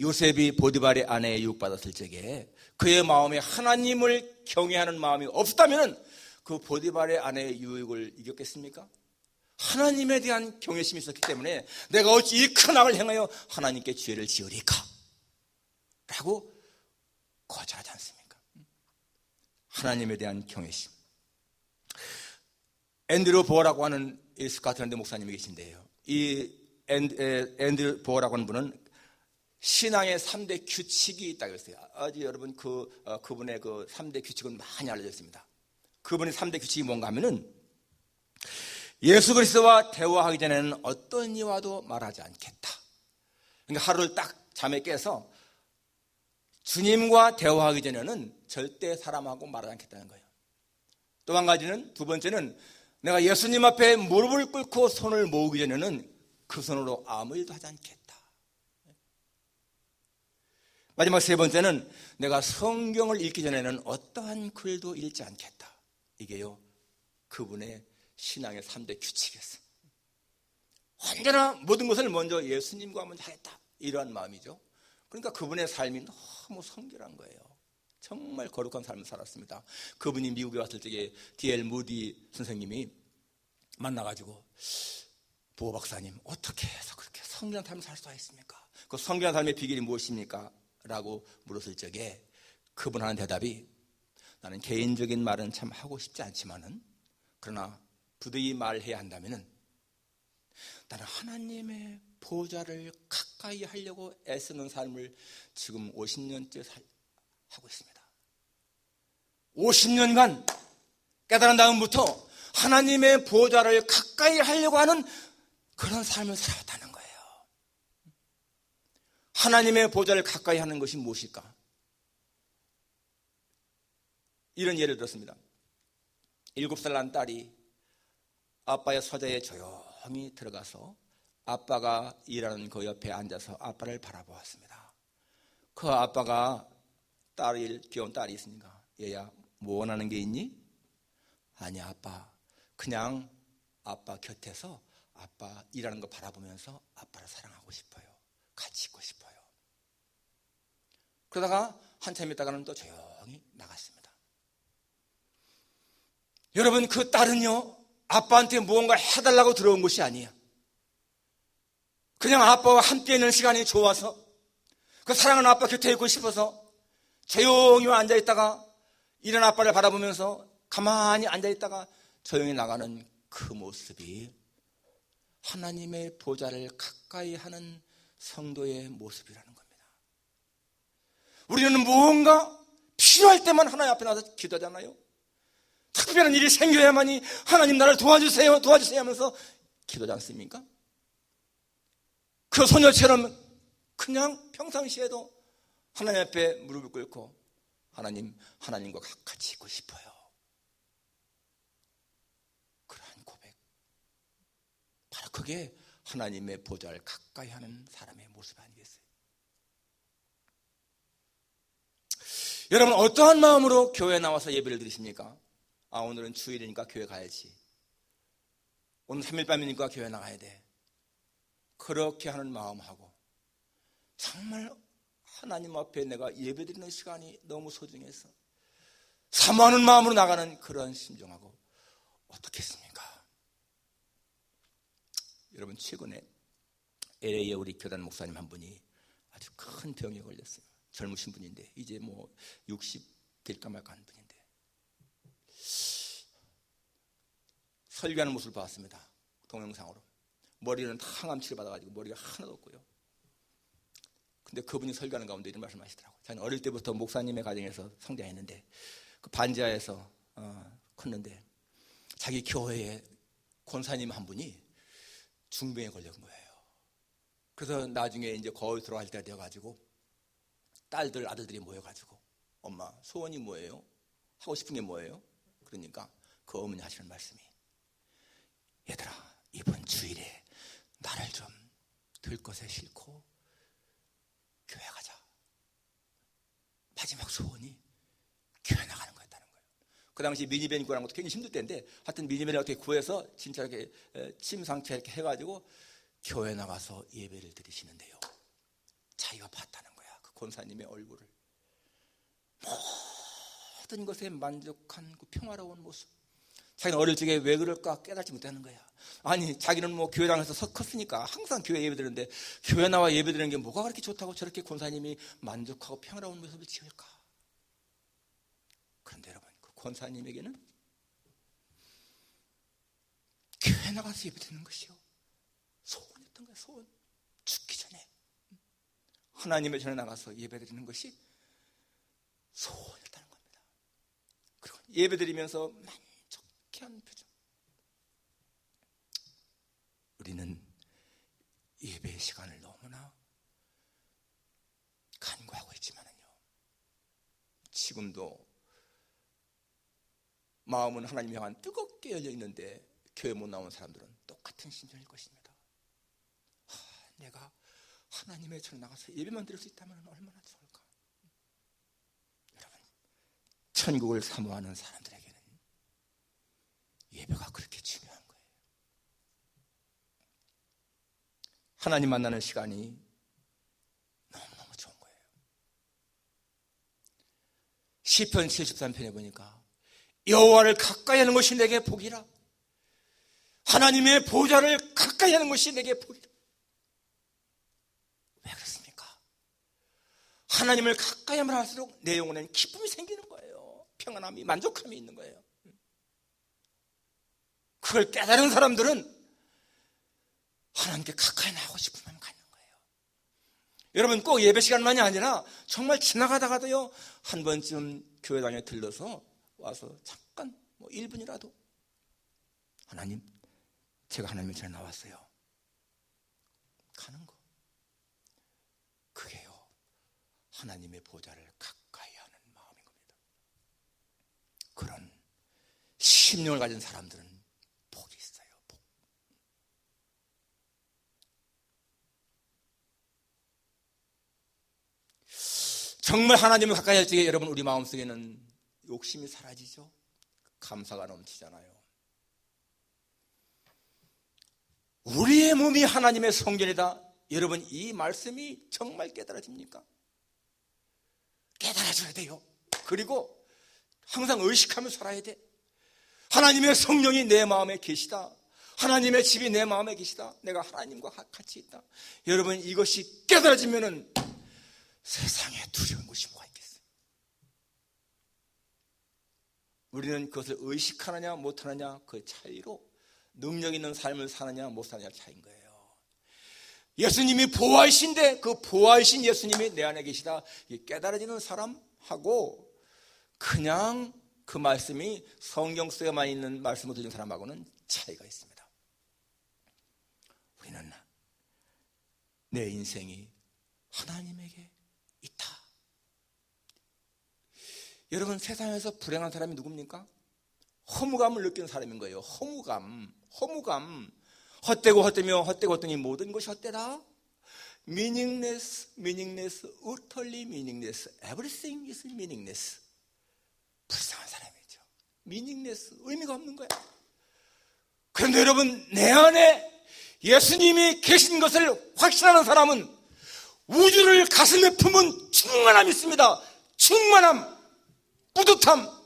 요셉이 보디발의 아내에 유혹받았을 적에 그의 마음에 하나님을 경외하는 마음이 없다면 그 보디발의 아내의 유혹을 이겼겠습니까? 하나님에 대한 경외심이 있었기 때문에 내가 어찌 이 큰 악을 행하여 하나님께 죄를 지으리까? 라고 거절하지 않습니까? 하나님에 대한 경외심. 앤드류 보어라고 하는 스카틀랜드 목사님이 계신데요. 이 앤드류 보어라고 하는 분은 신앙의 3대 규칙이 있다고 했어요. 아주 여러분 그분의 그 3대 규칙은 많이 알려져 있습니다. 그분의 3대 규칙이 뭔가 하면은 예수 그리스도와 대화하기 전에는 어떤 이와도 말하지 않겠다. 그러니까 하루를 딱 잠에 깨서 주님과 대화하기 전에는 절대 사람하고 말하지 않겠다는 거예요. 또 한 가지는, 두 번째는 내가 예수님 앞에 무릎을 꿇고 손을 모으기 전에는 그 손으로 아무 일도 하지 않겠다. 마지막 세 번째는 내가 성경을 읽기 전에는 어떠한 글도 읽지 않겠다. 이게요, 그분의 신앙의 3대 규칙이었어요. 언제나 모든 것을 먼저 예수님과 먼저 하겠다. 이러한 마음이죠. 그러니까 그분의 삶이 너무 성결한 거예요. 정말 거룩한 삶을 살았습니다. 그분이 미국에 왔을 적에 D.L. 무디 선생님이 만나가지고, 보호 박사님, 어떻게 해서 그렇게 성결한 삶을 살 수가 있습니까? 그 성결한 삶의 비결이 무엇입니까? 라고 물었을 적에 그분 하는 대답이, 나는 개인적인 말은 참 하고 싶지 않지만은, 그러나 부득이 말해야 한다면은 나는 하나님의 보좌를 가까이 하려고 애쓰는 삶을 지금 50년째 하고 있습니다. 50년간 깨달은 다음부터 하나님의 보좌를 가까이 하려고 하는 그런 삶을 살았다는 거예요. 하나님의 보좌를 가까이 하는 것이 무엇일까? 이런 예를 들었습니다. 7살 난 딸이 아빠의 서재에 조용히 들어가서 아빠가 일하는 그 옆에 앉아서 아빠를 바라보았습니다. 그 아빠가 귀여운 딸이 있으니까, 얘야, 뭐 원하는 게 있니? 아니, 아빠, 그냥 아빠 곁에서 아빠 일하는 거 바라보면서 아빠를 사랑하고 싶어요. 같이 있고 싶어요. 그러다가 한참 있다가는 또 조용히 나갔습니다. 여러분, 그 딸은요, 아빠한테 무언가 해달라고 들어온 것이 아니에요. 그냥 아빠와 함께 있는 시간이 좋아서, 그 사랑하는 아빠 곁에 있고 싶어서 조용히 앉아있다가 이런 아빠를 바라보면서 가만히 앉아있다가 조용히 나가는 그 모습이 하나님의 보좌를 가까이 하는 성도의 모습이라는 겁니다. 우리는 무언가 필요할 때만 하나님 앞에 나서 기도하잖아요. 특별한 일이 생겨야만이 하나님 나를 도와주세요, 도와주세요 하면서 기도하지 않습니까? 그 소녀처럼 그냥 평상시에도 하나님 앞에 무릎을 꿇고 하나님과 같이 있고 싶어요. 그러한 고백, 바로 그게 하나님의 보좌를 가까이 하는 사람의 모습 아니겠어요? 여러분, 어떠한 마음으로 교회에 나와서 예배를 드리십니까? 오늘은 주일이니까 교회 가야지. 오늘 3일 밤이니까 교회 나가야 돼. 그렇게 하는 마음하고, 정말 하나님 앞에 내가 예배드리는 시간이 너무 소중해서 사모하는 마음으로 나가는 그런 심정하고 어떻겠습니까? 여러분, 최근에 LA에 우리 교단 목사님 한 분이 아주 큰 병에 걸렸어요. 젊으신 분인데 이제 60 될까 말까 하는 분인데, 설교하는 모습을 봤습니다. 동영상으로. 머리는 다 항암치를 받아가지고 머리가 하나도 없고요. 근데 그분이 설교하는 가운데 이런 말씀 하시더라고요. 저는 어릴 때부터 목사님의 가정에서 성장했는데, 그 반지하에서 컸는데, 자기 교회에 권사님 한 분이 중병에 걸린 거예요. 그래서 나중에 이제 거울 들어갈 때가 되어가지고 딸들, 아들들이 모여가지고, 엄마, 소원이 뭐예요? 하고 싶은 게 뭐예요? 그러니까 그 어머니 하시는 말씀이, 얘들아, 이번 주일에 나를 좀 들것에 싣고 교회 가자. 마지막 소원이 교회 나가는 거였다는 거예요. 그 당시 미니밴 구하는 것도 굉장히 힘들 때인데, 하여튼 미니밴을 어떻게 구해서 진짜 이렇게 침 상태 이렇게 해가지고 교회 나가서 예배를 드리시는데요, 자기가 봤다는 거야. 그 권사님의 얼굴을, 모든 것에 만족한 그 평화로운 모습. 자기는 어릴 적에 왜 그럴까 깨닫지 못하는 거야. 아니, 자기는 뭐 교회 다녀서 컸으니까 항상 교회 예배 드리는데 교회 나와 예배 드리는 게 뭐가 그렇게 좋다고 저렇게 권사님이 만족하고 평화로운 모습을 지을까? 그런데 여러분, 그 권사님에게는 교회 나가서 예배 드리는 것이요, 소원이었던 거예요. 소원. 죽기 전에 하나님의 전에 나가서 예배 드리는 것이 소원이었다는 겁니다. 그리고 예배 드리면서 만족해하는 표정. 우리는 예배의 시간을 너무나 간구하고 있지만은요, 지금도 마음은 하나님 향한 뜨겁게 열려 있는데 교회 못 나온 사람들은 똑같은 심정일 것입니다. 내가 하나님의 전에 나가서 예배만 드릴 수 있다면 얼마나 좋을까. 여러분, 천국을 사모하는 사람들에게는 예배가 그렇게 중요한 거예요. 하나님 만나는 시간이 너무너무 좋은 거예요. 시편 73편에 보니까 여호와를 가까이 하는 것이 내게 복이라, 하나님의 보좌를 가까이 하는 것이 내게 복이라. 왜 그렇습니까? 하나님을 가까이 하면 할수록 내 영혼에는 기쁨이 생기는 거예요. 평안함이, 만족함이 있는 거예요. 그걸 깨달은 사람들은 하나님께 가까이 나가고 싶은 마음이 갖는 거예요. 여러분, 꼭 예배 시간만이 아니라 정말 지나가다가도요, 한 번쯤 교회당에 들러서 와서 잠깐 1분이라도 하나님, 제가 하나님의 전에 나왔어요. 가는 거. 그게요, 하나님의 보좌를 가까이 하는 마음인 겁니다. 그런 심령을 가진 사람들은 복이 있어요. 복. 정말 하나님을 가까이 할 적에 여러분, 우리 마음속에는 욕심이 사라지죠. 감사가 넘치잖아요. 우리의 몸이 하나님의 성전이다. 여러분, 이 말씀이 정말 깨달아집니까? 깨달아줘야 돼요. 그리고 항상 의식하며 살아야 돼. 하나님의 성령이 내 마음에 계시다. 하나님의 집이 내 마음에 계시다. 내가 하나님과 같이 있다. 여러분, 이것이 깨달아지면은 세상에 두려운 것이 뭐가 있겠어요? 우리는 그것을 의식하느냐 못하느냐 그 차이로 능력 있는 삶을 사느냐 못 사느냐 차이인 거예요. 예수님이 보아이신데 그 보아이신 예수님이 내 안에 계시다, 깨달아지는 사람하고 그냥 그 말씀이 성경 속에만 있는 말씀을 들은 사람하고는 차이가 있습니다. 우리는 내 인생이 하나님에게 있다. 여러분, 세상에서 불행한 사람이 누굽니까? 허무감을 느끼는 사람인 거예요. 허무감. 헛되고 헛되며 헛되고 헛되니 모든 것이 헛되다. meaningless, utterly meaningless. Everything is meaningless. 불쌍한 사람이죠. meaningless, 의미가 없는 거야. 그런데 여러분, 내 안에 예수님이 계신 것을 확신하는 사람은 우주를 가슴에 품은 충만함이 있습니다. 충만함, 뿌듯함.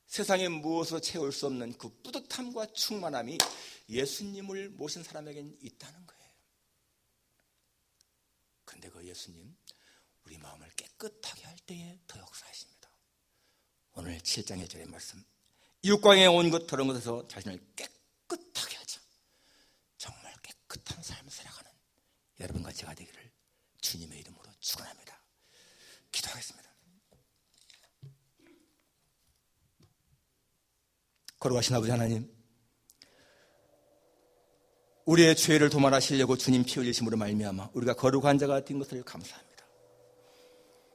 세상에 무엇으로 채울 수 없는 그 뿌듯함과 충만함이 예수님을 모신 사람에게는 있다는 거예요. 그런데 그 예수님, 우리 마음을 깨끗하게 할 때에 더 역사하십니다. 오늘 7장 1절의 말씀, 육광에 온 것 더러운 것에서 자신을 깨끗하게 하자. 정말 깨끗한 삶을 살아가는 여러분과 제가 되기를 주님의 이름으로 축원합니다. 기도하겠습니다. 거룩하신 아버지 하나님, 우리의 죄를 도말하시려고 주님 피 흘리심으로 말미암아 우리가 거룩한 자가 된 것을 감사합니다.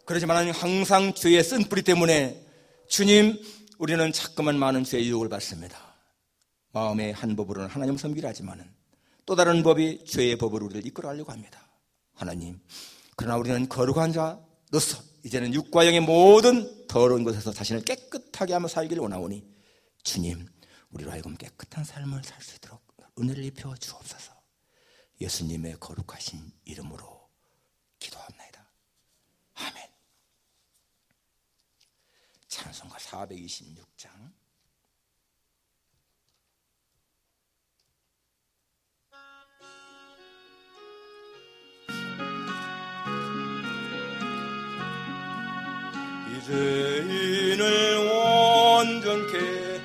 그렇지만 항상 죄의 쓴뿌리 때문에 주님, 우리는 자꾸만 많은 죄의 유혹을 받습니다. 마음의 한 법으로는 하나님을 섬기려 하지만 또 다른 법이 죄의 법으로 우리를 이끌어가려고 합니다. 하나님, 그러나 우리는 거룩한 자로서 이제는 육과 영의 모든 더러운 것에서 자신을 깨끗하게 하며 살기를 원하오니 주님, 우리로 하여금 깨끗한 삶을 살 수 있도록 은혜를 입혀 주옵소서. 예수님의 거룩하신 이름으로 기도합니다. 아멘. 찬송가 426장. 죄인을 온전케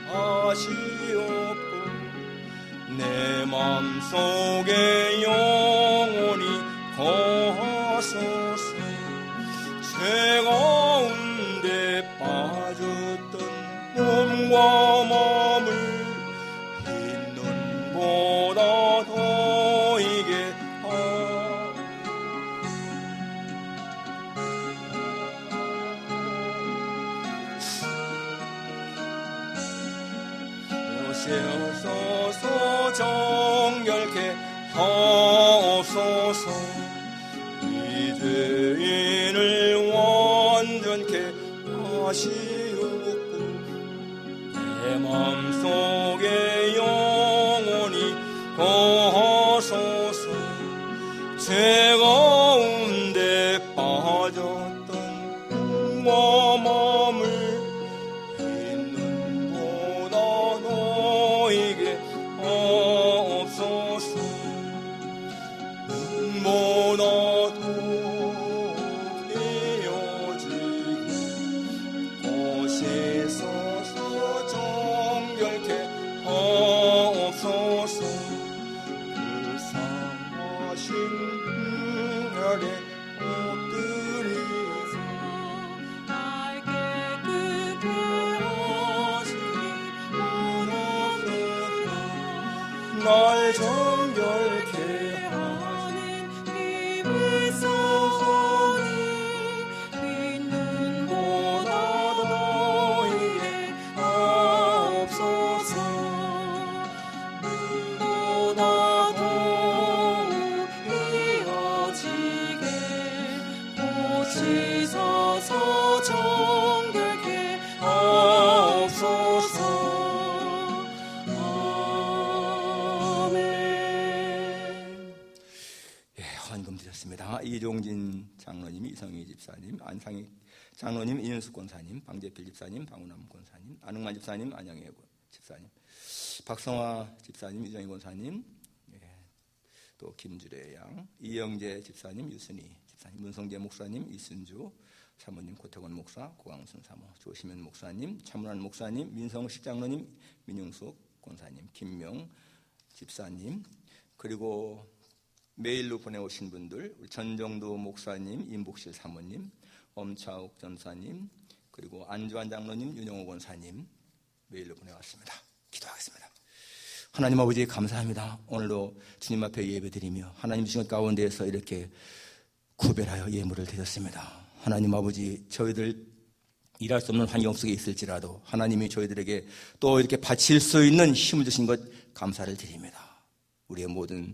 하시옵고 내 맘속에 영원히 거하소서. 죄 가운데 빠졌던 몸과 마음을 흰 눈보다 더이게 하소서. 여세어서 정결케 하옵소서. 이 죄인을 완전케 하시옵고 내 맘속에 영원히 거하소서. 죄 가운데 빠졌던 꿈과 마음을 날 정결케 하는 힘을 써니 흰 눈보다 더이게 하옵소서. 눈보다 더욱 이어지게 고치소서. 정결케 하옵소서. 이종진 장로님, 이성희 집사님, 안상희 장로님, 이윤숙 권사님, 방재필 집사님, 방우남 권사님, 안흥만 집사님, 안영애 집사님, 박성화 집사님, 유정희 권사님, 또 김주래 양, 이영재 집사님, 유순희 집사님, 문성재 목사님, 이순주 사모님, 고태권 목사, 고강순 사모, 조시면 목사님, 차문환 목사님, 민성식 장로님, 민용숙 권사님, 김명 집사님, 그리고 메일로 보내오신 분들, 전정도 목사님, 임복실 사모님, 엄차욱 전사님, 그리고 안주환 장로님, 윤영호 권사님 메일로 보내왔습니다. 기도하겠습니다. 하나님 아버지 감사합니다. 오늘도 주님 앞에 예배드리며 하나님 주신 것 가운데에서 이렇게 구별하여 예물을 드렸습니다. 하나님 아버지, 저희들 일할 수 없는 환경 속에 있을지라도 하나님이 저희들에게 또 이렇게 바칠 수 있는 힘을 주신 것 감사를 드립니다. 우리의 모든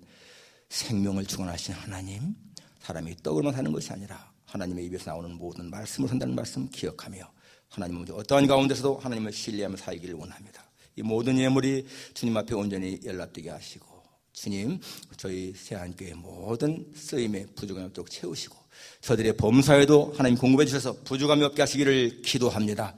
생명을 주관하신 하나님, 사람이 떡으로만 사는 것이 아니라 하나님의 입에서 나오는 모든 말씀을 산다는 말씀 기억하며 하나님 먼저 어떠한 가운데서도 하나님을 신뢰하며 살기를 원합니다. 이 모든 예물이 주님 앞에 온전히 연락되게 하시고 주님, 저희 세안교회 모든 쓰임에 부족함이 없도록 채우시고 저들의 범사에도 하나님 공급해 주셔서 부족함이 없게 하시기를 기도합니다.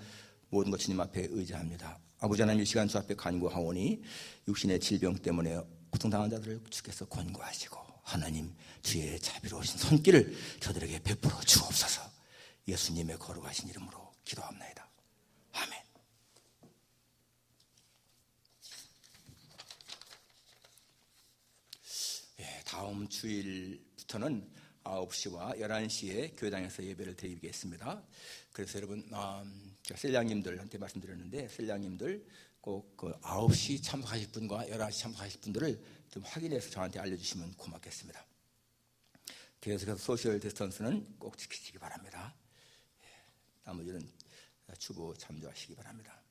모든 것 주님 앞에 의지합니다. 아버지 하나님, 이 시간 주 앞에 간구하오니 육신의 질병 때문에 고통당한 자들을 주께서 권고하시고 하나님 주의 자비로우신 손길을 저들에게 베풀어 주옵소서. 예수님의 거룩하신 이름으로 기도합니다. 아멘. 다음 주일부터는 9시와 11시에 교회당에서 예배를 드리겠습니다. 그래서 여러분, 제가 셀량님들한테 말씀드렸는데 셀량님들 꼭 그 9시 참석하실 분과 11시 참석하실 분들을 좀 확인해서 저한테 알려주시면 고맙겠습니다. 계속해서 소셜 디스턴스는 꼭 지키시기 바랍니다. 나머지는 주보 참조하시기 바랍니다.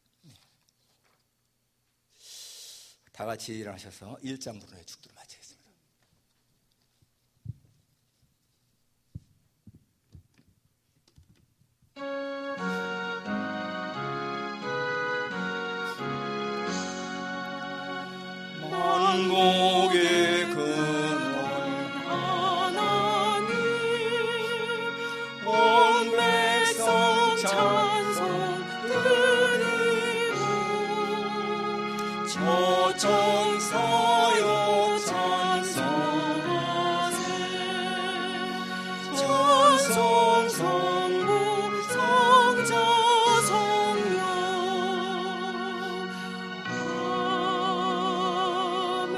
다 같이 일어나셔서 1장 부르의 축도를 마치겠습니다. 만고 찬송 드리고 저청사여 찬송하세 찬송 성부 성자 성령 아멘.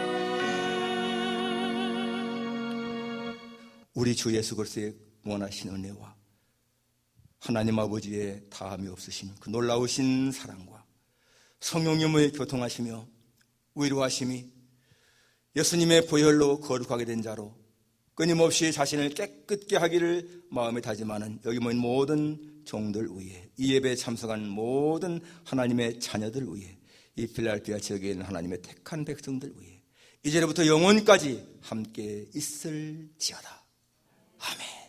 우리 주 예수 그리스도의 원하신 은혜와 하나님 아버지의 다함이 없으신 그 놀라우신 사랑과 성령님을 교통하시며 위로하심이 예수님의 보혈로 거룩하게 된 자로 끊임없이 자신을 깨끗게 하기를 마음에 다짐하는 여기 모인 모든 종들 위에, 이 예배에 참석한 모든 하나님의 자녀들 위에, 이 필라델피아 지역에 있는 하나님의 택한 백성들 위에 이제로부터 영원까지 함께 있을지어다. 아멘.